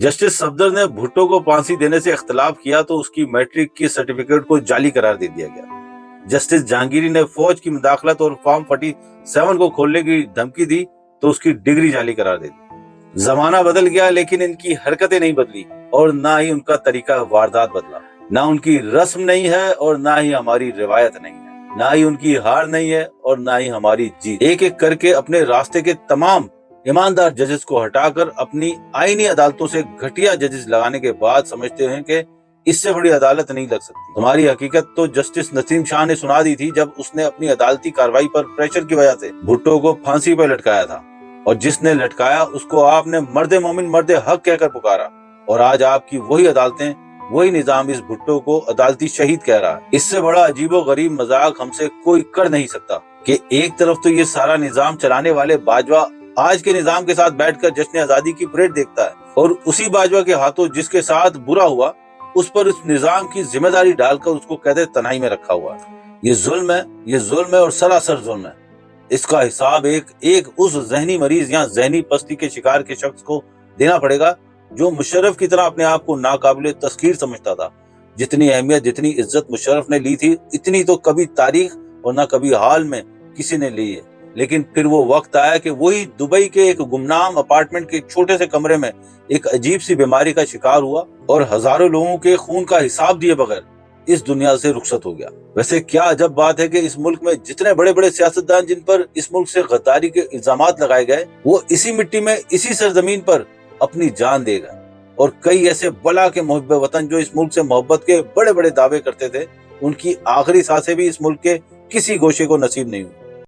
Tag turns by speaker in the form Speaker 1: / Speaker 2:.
Speaker 1: Justice Safdar ने भुट्टो को फांसी देने से इख्तलाफ किया तो उसकी मैट्रिक की सर्टिफिकेट को जाली करार दे दिया गया। जस्टिस जहांगीरी ने फौज की मुदाखलत और फॉर्म 47 को खोलने की धमकी दी तो उसकी डिग्री जाली करार दे दी। जमाना बदल गया लेकिन इनकी हरकतें नहीं बदली और ना ही उनका तरीका वारदात बदला। ना उनकी रस्म नहीं है और ना ही हमारी रिवायत नहीं है, ना ही उनकी हार नहीं है और ना ही हमारी जीत। एक एक करके अपने रास्ते के तमाम ईमानदार जजेस को हटाकर अपनी आईनी अदालतों से घटिया जजेस लगाने के बाद समझते हैं कि इससे बड़ी अदालत नहीं लग सकती। तुम्हारी हकीकत तो जस्टिस नसीम शाह ने सुना दी थी जब उसने अपनी अदालती कार्रवाई पर प्रेशर की वजह से भुट्टो को फांसी पर लटकाया था, और जिसने लटकाया उसको आपने मर्दे मोमिन मर्दे हक कहकर पुकारा, और आज आपकी वही अदालतें वही निजाम इस भुट्टो को अदालती शहीद कह रहा है। इससे बड़ा अजीबो गरीब मजाक हमसे कोई कर नहीं सकता कि एक तरफ तो ये सारा निजाम चलाने वाले बाजवा आज के निजाम के साथ बैठकर जश्न आजादी की परेड देखता है, और उसी बाजवा के हाथों जिसके साथ बुरा हुआ उस पर इस निजाम की जिम्मेदारी डालकर उसको कहते तनाई में रखा हुआ है। ये जुल्म है और सरासर जुल्म है। इसका हिसाब एक उस जहनी मरीज या जहनी पस्ती के शिकार के शख्स को देना पड़ेगा जो मुशर्रफ की तरह अपने आप को नाकाबिले तस्खीर समझता था। जितनी अहमियत जितनी इज्जत मुशर्रफ ने ली थी इतनी तो कभी तारीख और ना कभी हाल में किसी ने ली है। लेकिन फिर वो वक्त आया कि वही दुबई के एक गुमनाम अपार्टमेंट के छोटे से कमरे में एक अजीब सी बीमारी का शिकार हुआ और हजारों लोगों के खून का हिसाब दिए बगैर इस दुनिया से रुखसत हो गया। वैसे क्या अजब बात है कि इस मुल्क में जितने बड़े बड़े सियासतदान जिन पर इस मुल्क से गद्दारी के इल्जामात लगाए गए वो इसी मिट्टी में इसी सरजमीन पर अपनी जान दे गए, और कई ऐसे बला के मुहिब्बे वतन जो इस मुल्क से मोहब्बत के बड़े बड़े दावे करते थे उनकी आखिरी सांसें भी इस मुल्क के किसी गोशे को नसीब नहीं हुई।